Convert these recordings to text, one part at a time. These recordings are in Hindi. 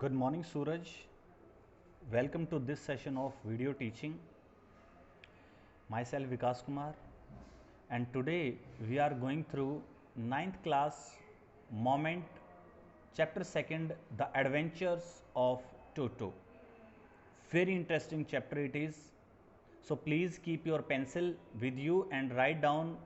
Good morning, Suraj. Welcome to this session of video teaching. Myself Vikas Kumar, and today we are going through 9th class Moment, chapter 2nd, The Adventures of Toto. Very interesting chapter it is. So please keep your pencil with you and write down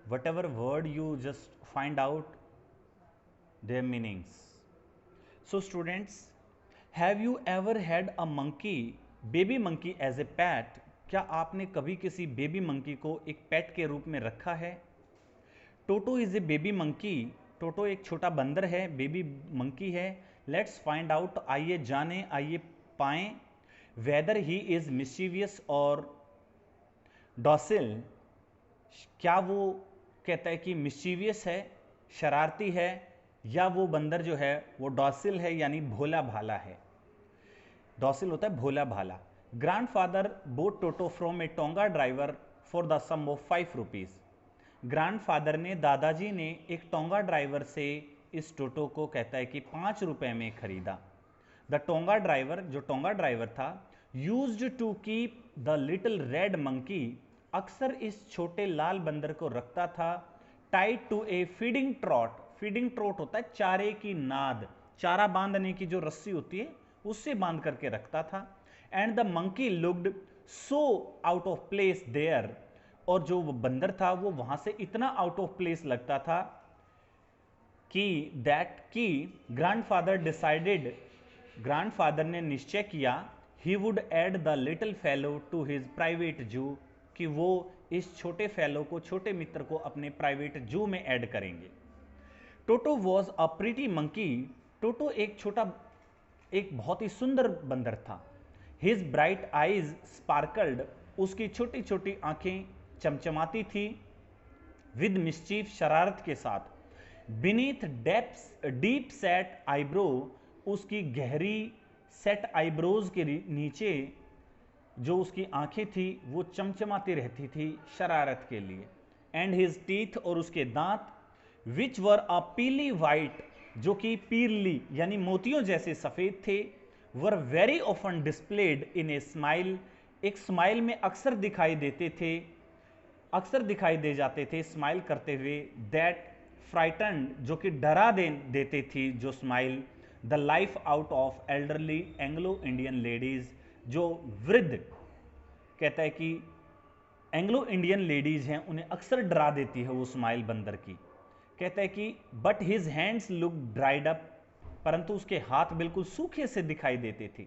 whatever word you just find out their meanings. So students, have you ever had a monkey, baby monkey as a pet? क्या आपने कभी किसी बेबी मंकी को एक पेट के रूप में रखा है? टोटो is a baby monkey. Toto एक छोटा बंदर है, बेबी मंकी है. लेट्स फाइंड आउट, आइए जाने, आइए पाएं, वेदर ही इज मिस्चीवियस और डॉसिल. क्या वो कहता है कि मिस्चीवियस है, शरारती है, या वो बंदर जो है वो डॉसिल है यानी भोला भाला है. डॉसिल होता है भोला भाला. Grandfather bought Toto from a tonga driver for the sum of 5 rupees. Grandfather ने, दादाजी ने एक टोंगा ड्राइवर से इस टोटो को कहता है कि 5 रुपए में खरीदा. द टोंगा ड्राइवर, जो टोंगा ड्राइवर था, used to keep the little red monkey, अक्सर इस छोटे लाल बंदर को रखता था, tied to a feeding trough. Feeding trough होता है चारे की नाद, चारा बांधने की जो रस्सी होती है उससे बांध करके रखता था. And the monkey looked so out of place there. और जो बंदर था वो वहां से इतना आउट ऑफ प्लेस लगता था कि ग्रैंडफादर डिसाइडेड, ग्रैंडफादर ने निश्चय किया, he would add the little fellow to his private zoo, कि वो इस छोटे फेलो को, छोटे मित्र को अपने प्राइवेट जू में ऐड करेंगे. Toto was a pretty monkey. Toto एक बहुत ही सुंदर बंदर था. हिज ब्राइट आईज स्पार्कल्ड, उसकी छोटी छोटी आंखें चमचमाती थी. विद मिस्चीफ, शरारत के साथ. बीनीथ डीप सेट आईब्रो, उसकी गहरी सेट आईब्रोज के नीचे जो उसकी आंखें थी वो चमचमाती रहती थी शरारत के लिए. एंड हिज टीथ, और उसके दांत, विच वर अ पीली वाइट, जो कि पीली यानी मोतियों जैसे सफेद थे, were very often displayed in a smile, एक स्माइल में अक्सर दिखाई दे जाते थे स्माइल करते हुए. दैट फ्राइटन, जो कि डरा देते थी जो smile, the life out of elderly Anglo Indian ladies, जो वृद्ध, कहता है कि एंग्लो इंडियन लेडीज हैं उन्हें अक्सर डरा देती है वो स्माइल बंदर की. कहता है कि but his hands look dried up, परंतु उसके हाथ बिल्कुल सूखे से दिखाई देते थे.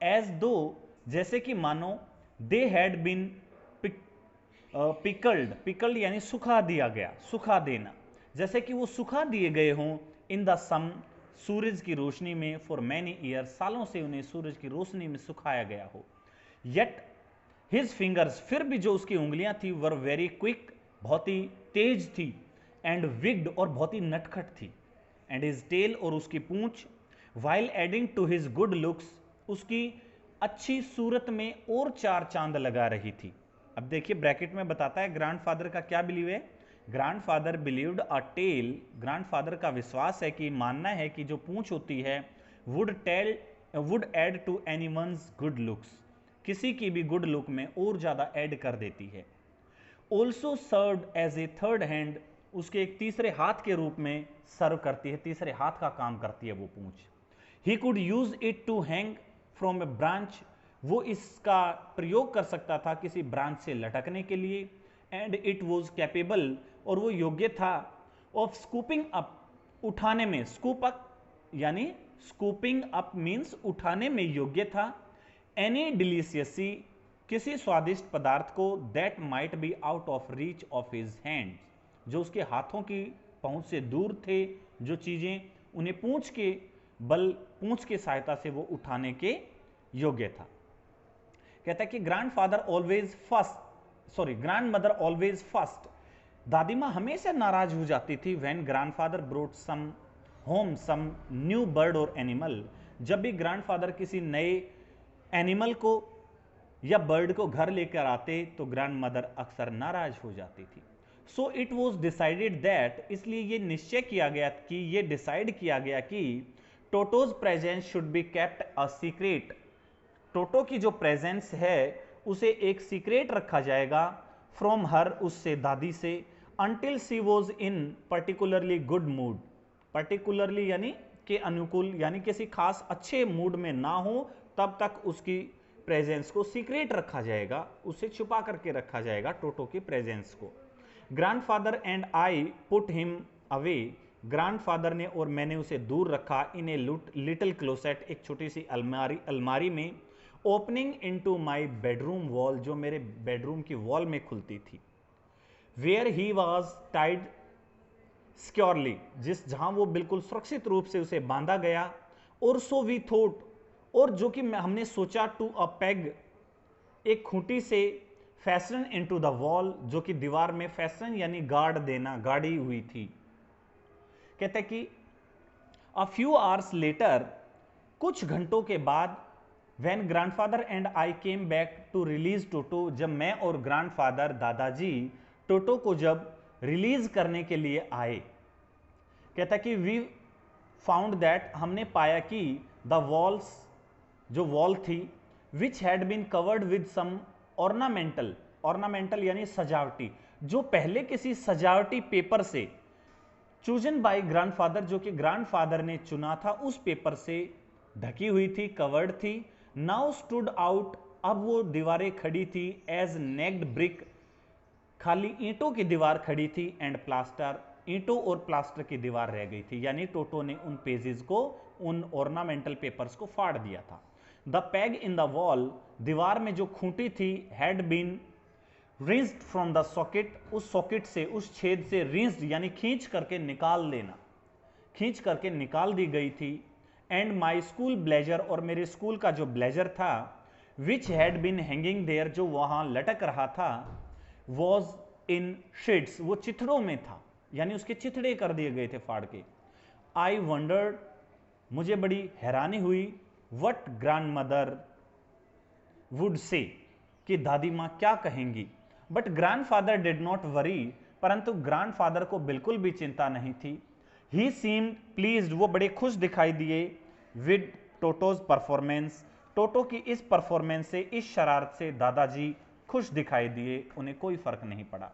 एज दो, जैसे कि मानो, दे हैड बीन पिकल्ड यानी सुखा दिया गया, सुखा देना, जैसे कि वो सुखा दिए गए हों. इन द सन, सूरज की रोशनी में. फॉर मैनी ईयर, सालों से उन्हें सूरज की रोशनी में सुखाया गया हो. येट हिज फिंगर्स, फिर भी जो उसकी उंगलियां थी, वर वेरी क्विक, बहुत ही तेज थी. एंड विग्ड, और बहुत ही नटखट थी. एंड हिज टेल, और उसकी पूंछ, while adding to his good looks, उसकी अच्छी सूरत में और 4 चांद लगा रही थी. अब देखिए ब्रैकेट में बताता है ग्रैंडफादर का क्या बिलीव है. ग्रैंडफादर बिलीव्ड अ टेल, ग्रैंडफादर का विश्वास है कि, मानना है कि जो पूंछ होती है would add to anyone's good looks, किसी की भी गुड लुक में और ज्यादा ऐड कर देती है. Also served as a third hand, उसके एक तीसरे हाथ के रूप में सर्व करती है, तीसरे हाथ का काम करती है वो पूंछ. He could use it to hang from a branch, वो इसका प्रयोग कर सकता था किसी ब्रांच से लटकने के लिए. एंड इट वॉज कैपेबल, और वो योग्य था, ऑफ स्कूपिंग अप, उठाने में. स्कूप अप यानी स्कूपिंग अप मीन्स उठाने में योग्य था. एनी डिलीशियसी, किसी स्वादिष्ट पदार्थ को, that might be out of reach of his hand, जो उसके हाथों की पहुंच से दूर थे, जो चीजें, उन्हें पूंछ के सहायता से वो उठाने के योग्य था. कहता है कि ग्रैंडमदर ऑलवेज फर्स्ट, दादी मां हमेशा नाराज हो जाती थी. When grandfather brought some new bird और एनिमल, जब भी ग्रैंडफादर किसी नए एनिमल को या बर्ड को घर लेकर आते तो ग्रैंडमदर अक्सर नाराज हो जाती थी. So it was decided that, इसलिए ये निश्चय किया गया कि, ये डिसाइड किया गया कि Toto's presence should be kept a secret, Toto की जो प्रेजेंस है उसे एक सीक्रेट रखा जाएगा फ्रॉम हर, उससे दादी से, until she was in particularly good mood, particularly यानी के अनुकूल यानी किसी खास अच्छे मूड में ना हो तब तक उसकी प्रेजेंस को सीक्रेट रखा जाएगा, उसे छुपा करके रखा जाएगा टोटो की प्रेजेंस को। Grandfather and I put him away, grandfather ने और मैंने उसे दूर रखा इन ए लिटिल क्लोसेट, एक छोटी सी अलमारी में, opening into my bedroom wall, जो मेरे बेडरूम की वॉल में खुलती थी, where he was tied securely, जहां वो बिल्कुल सुरक्षित रूप से उसे बांधा गया, और सो वी थॉट, और जो कि हमने सोचा, टू अ पेग, एक खूंटी से, फैशन इनटू द वॉल, जो कि दीवार में फैशन यानी गाड़ देना, गाड़ी हुई थी। कहते कि अ फ्यू आवर्स लेटर, कुछ घंटों के बाद, when grandfather and I came back to release Toto, जब मैं और ग्रैंडफादर दादाजी टोटो को जब रिलीज करने के लिए आए, कहता कि वी फाउंड दैट, हमने पाया कि द वॉल्स, जो वॉल थी, which had been covered with some ornamental, ornamental यानी सजावटी, जो पहले किसी सजावटी पेपर से, चूजन बाय ग्रैंडफादर, जो कि ग्रैंडफादर ने चुना था, उस पेपर से ढकी हुई थी, कवर्ड थी। नाउ स्टूड आउट, अब वो दीवारें खड़ी थी, एज नेक्ड ब्रिक, खाली ईंटों की दीवार खड़ी थी, एंड प्लास्टर, ईंटों और प्लास्टर की दीवार रह गई थी, यानी टोटो ने उन पेजेस को, उन ऑर्नामेंटल पेपर्स को फाड़ दिया था। The peg in the wall, दीवार में जो खूंटी थी, had been wrenched from the socket, उस सॉकेट से, उस छेद से, रिंस्ड यानी खींच करके निकाल देना, खींच करके निकाल दी गई थी। एंड माई स्कूल ब्लेजर, और मेरे स्कूल का जो ब्लेजर था, which had been hanging there, जो वहां लटक रहा था, वॉज इन शेड्स, वो चिथड़ों में था, यानी उसके चिथड़े कर दिए गए थे फाड़ के। आई वंडर्ड, मुझे बड़ी हैरानी हुई, what grand mother would say, कि दादी माँ क्या कहेंगी। But grandfather did not worry, परंतु ग्रैंडफादर को बिल्कुल भी चिंता नहीं थी। ही सीम्ड प्लीज्ड, वो बड़े खुश दिखाई दिए, विद टोटोज परफॉर्मेंस, टोटो की इस परफॉर्मेंस से, इस शरारत से दादाजी खुश दिखाई दिए, उन्हें कोई फर्क नहीं पड़ा।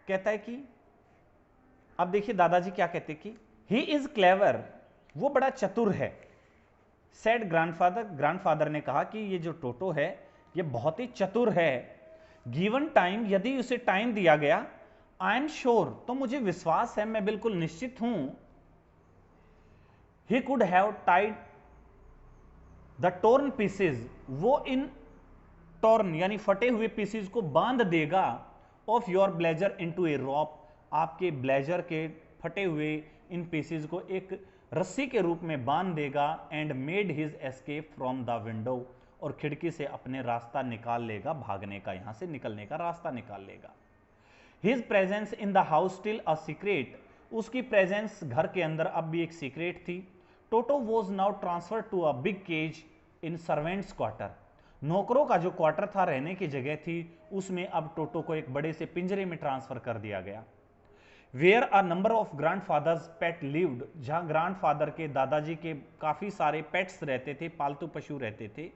कहता है कि अब देखिए दादाजी क्या कहते कि ही इज क्लेवर, वो बड़ा चतुर है। सेड ग्रैंडफादर, ग्रैंडफादर ने कहा कि ये जो टोटो है ये बहुत ही चतुर है। गिवन टाइम, यदि उसे टाइम दिया गया, आई एम श्योर, तो मुझे विश्वास है, मैं बिल्कुल निश्चित हूं, he could have tied the torn pieces, वो इन टॉर्न यानी फटे हुए पीसेज को बांध देगा, ऑफ योर ब्लेजर इनटू ए रॉप, आपके ब्लेजर के फटे हुए इन पीसेज को एक रस्सी के रूप में बांध देगा, and made his escape from the window, और खिड़की से अपने रास्ता निकाल लेगा, भागने का, यहां से निकलने का रास्ता निकाल लेगा। His presence in the house still a secret, उसकी प्रेजेंस घर के अंदर अब भी एक सीक्रेट थी। Toto was now transfer to a big cage in servants quarter, नौकरों का जो क्वार्टर था, रहने की जगह थी, उसमें अब टोटो को एक बड़े से पिंजरे में ट्रांसफर कर दिया गया। Where a number of grandfather's pet lived, जहां ग्रैंडफादर के, दादाजी के काफी सारे पेट्स रहते थे, पालतू पशु रहते थे।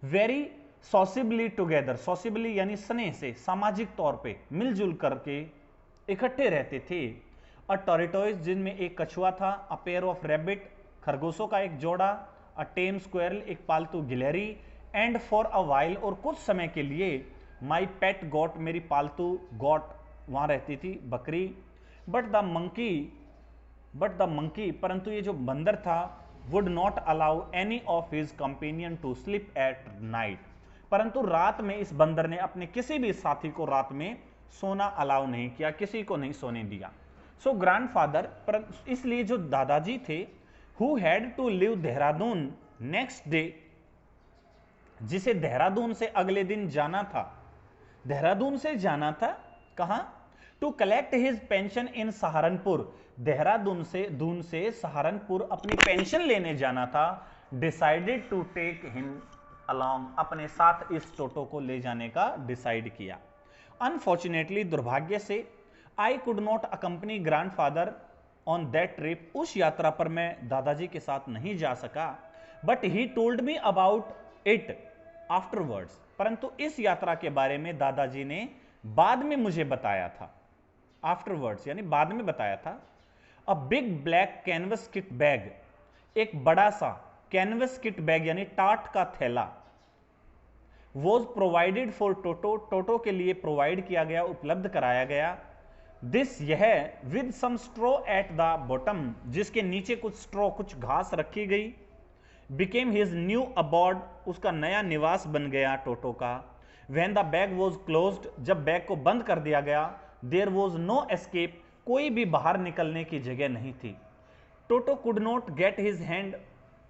वेरी सॉसिबली टुगेदर, सॉसिबली यानी स्नेह से, सामाजिक तौर पे मिलजुल करके इकट्ठे रहते थे। अ टॉरिटोइज, जिनमें एक कछुआ था, अ पेयर ऑफ रैबिट, खरगोशों का एक जोड़ा, अ टेम स्क्वेरल, एक पालतू गिलहरी, एंड फॉर अ वाइल, और कुछ समय के लिए, माई पेट गॉट, मेरी पालतू गॉट वहां रहती थी, बकरी। बट द मंकी, परंतु ये जो बंदर था, would not allow any of his companion to sleep at night, परंतु रात में इस बंदर ने अपने किसी भी साथी को रात में सोना अलाउ नहीं किया, किसी को नहीं सोने दिया। सो ग्रैंडफादर, पर इसलिए जो दादाजी थे, who had to leave Dehradun next day, जिसे देहरादून से अगले दिन जाना था, देहरादून से जाना था, कहां, to collect his pension in Saharanpur, Dehradun से सहारनपुर अपनी पेंशन लेने जाना था। Decided to take him along, अपने साथ इस टोटो को ले जाने का डिसाइड किया। अनफॉर्चुनेटली, दुर्भाग्य से, I could not अकंपनी grandfather, on that trip, उस यात्रा पर मैं दादाजी के साथ नहीं जा सका, but he told me about it afterwards, परंतु इस यात्रा के बारे में दादाजी ने बाद में मुझे बताया था। आफ्टरवर्ड्स यानी बाद में बताया था। A big black canvas kit bag, एक बड़ा सा कैनवस किट बैग यानी टाट का थैला, वॉज प्रोवाइडेड फॉर टोटो, टोटो के लिए प्रोवाइड किया गया, उपलब्ध कराया गया। दिस यह with some straw at the bottom, जिसके नीचे कुछ स्ट्रो कुछ घास रखी गई। बिकेम हिज न्यू अबॉर्ड, उसका नया निवास बन गया टोटो का। When the bag was closed, जब बैग को बंद कर दिया गया, देयर वॉज नो एस्केप, कोई भी बाहर निकलने की जगह नहीं थी। Toto could not get his hand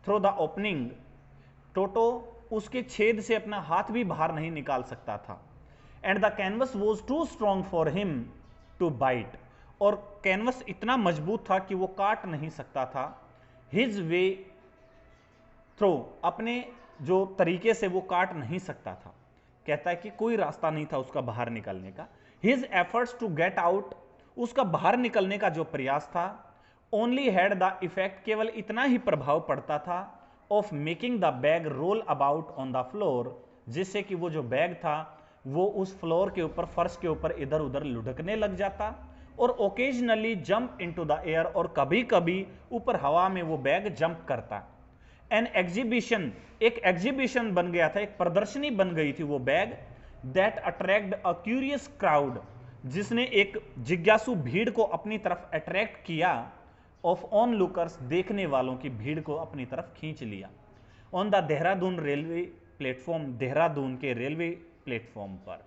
through the opening, Toto उसके छेद से अपना हाथ भी बाहर नहीं निकाल सकता था। And the canvas was too strong for him to bite, और कैनवस इतना मजबूत था कि वो काट नहीं सकता था। हिज वे थ्रो, अपने जो तरीके से वो काट नहीं सकता था। कहता है कि कोई रास्ता नहीं था उसका बाहर निकलने का। His efforts to get out, उसका बाहर निकलने का जो प्रयास था, ओनली हैड द इफेक्ट, केवल इतना ही प्रभाव पड़ता था, of making the bag roll about on the floor, जिससे कि वो जो बैग था वो उस फ्लोर के ऊपर, फर्श के ऊपर इधर उधर लुढ़कने लग जाता, और occasionally jump into the air, और कभी कभी ऊपर हवा में वो बैग जंप करता। एन एग्जीबिशन, एक एग्जीबिशन बन गया था, एक प्रदर्शनी बन गई थी वो bag. That attract a curious crowd, जिसने एक जिज्ञासु भीड़ को अपनी तरफ अट्रैक्ट किया। ऑफ ऑन लुकर्स, देखने वालों की भीड़ को अपनी तरफ खींच लिया। On the Dehradun railway platform, Dehradun के रेलवे प्लेटफॉर्म पर।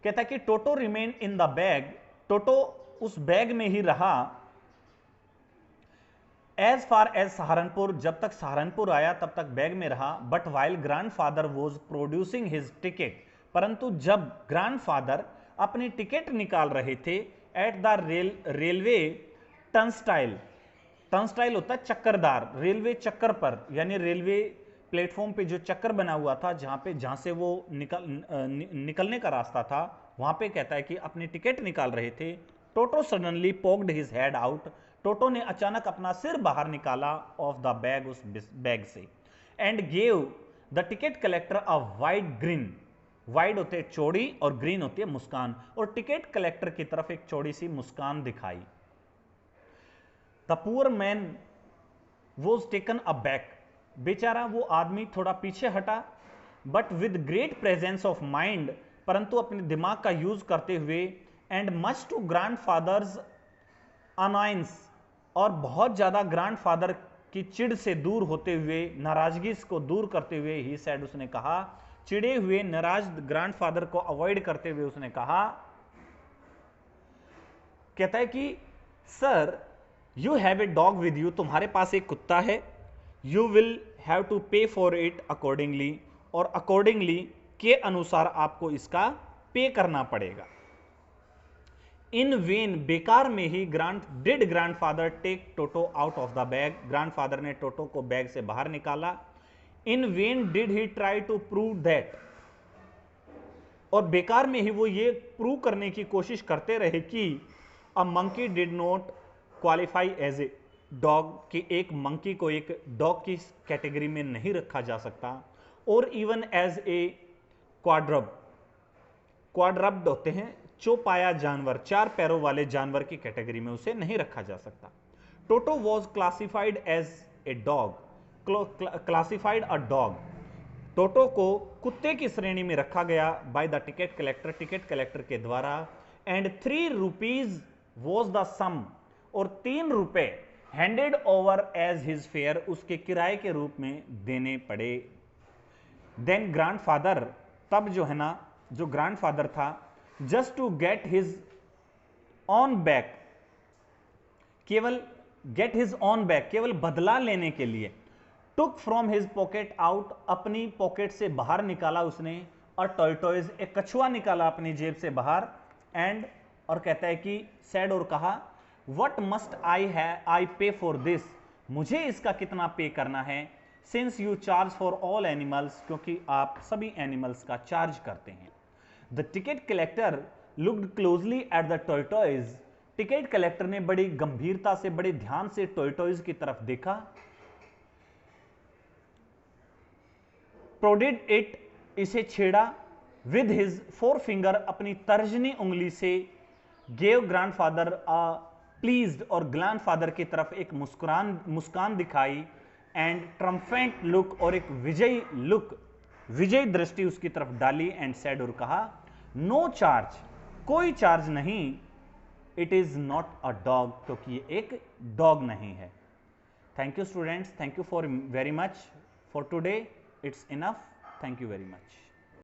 कहता है कि टोटो रिमेन इन द बैग, टोटो उस बैग में ही रहा। एज फार एज सहारनपुर, जब तक सहारनपुर आया तब तक बैग में रहा। But while grandfather was producing his ticket, परंतु जब ग्रैंडफादर अपनी टिकट निकाल रहे थे at the railway turnstile, turnstile होता है चक्करदार, रेलवे चक्कर पर, यानी रेलवे प्लेटफॉर्म पे जो चक्कर बना हुआ था, जहां से वो निकलने का रास्ता था, वहां पे कहता है कि अपनी टिकट निकाल रहे थे। Toto suddenly poked his head out, Toto ने अचानक अपना सिर बाहर निकाला ऑफ द बैग, उस बैग से। And gave the ticket collector a wide grin, wide होते चौड़ी और ग्रीन होती है मुस्कान, और टिकट कलेक्टर की तरफ एक चौड़ी सी मुस्कान दिखाई। The poor man was taken aback, बेचारा वो आदमी थोड़ा पीछे हटा, but with great presence of mind, परंतु अपने दिमाग का यूज करते हुए, and much to grandfather's annoyance, और बहुत ज्यादा ग्रैंडफादर की चिढ़ से दूर होते हुए, नाराजगी को दूर करते हुए, ही सेड, उसने कहा, चिड़े हुए नाराज ग्रैंडफादर को अवॉइड करते हुए उसने कहा, कहता है कि sir you have a dog with you, तुम्हारे पास एक कुत्ता है, यू विल हैव टू पे फॉर इट अकॉर्डिंगली, और अकॉर्डिंगली के अनुसार आपको इसका पे करना पड़ेगा। इन वेन, बेकार में ही, did grandfather take Toto out of the bag, ग्रैंडफादर ने टोटो को बैग से बाहर निकाला। In vain did he try to prove that, और बेकार में ही वो ये प्रूव करने की कोशिश करते रहे कि a monkey did not qualify as a dog, कि एक मंकी को एक डॉग की कैटेगरी में नहीं रखा जा सकता, और इवन एज ए क्वाड्रब, क्वाड्रब्ड होते हैं चौपाया जानवर, चार पैरों वाले जानवर की कैटेगरी में उसे नहीं रखा जा सकता। Toto was classified as a dog, classified a dog, Toto को कुत्ते की श्रेणी में रखा गया by the ticket collector, ticket collector के द्वारा। And 3 rupees was the sum, और 3 रुपए handed over as his fare, उसके किराए के रूप में देने पड़े। देन ग्रैंडफादर, तब जो है ना, जो ग्रैंडफादर था, just to get his own back, केवल गेट हिज ऑन बैक, केवल बदला लेने के लिए, took from his pocket out, अपनी पॉकेट से बाहर निकाला उसने, और टॉर्टोइज, एक कछुआ निकाला अपनी जेब से बाहर। एंड, और कहता है कि सेड, और कहा, व्हाट मस्ट आई पे फॉर दिस, मुझे इसका कितना पे करना है, since you charge for all animals, क्योंकि आप सभी एनिमल्स का चार्ज करते हैं। The ticket collector looked closely at the tortoise, ticket collector ने बड़ी गंभीरता से, बड़े ध्यान से टॉर्टोइज की तरफ देखा। प्रोडेड इट, इसे छेड़ा, विद हिज फोर फिंगर, अपनी तर्जनी उंगली से, गेव ग्रैंडफादर अ प्लीज्ड, और ग्रैंडफादर की तरफ एक मुस्कान दिखाई, एंड ट्रम्फेंट लुक, और एक विजयी लुक, विजयी दृष्टि उसकी तरफ डाली, एंड सेड, और कहा, नो चार्ज, कोई चार्ज नहीं, it is not a dog, क्योंकि ये एक डॉग नहीं है। Thank you students, thank you for very much for today, it's enough, thank you very much.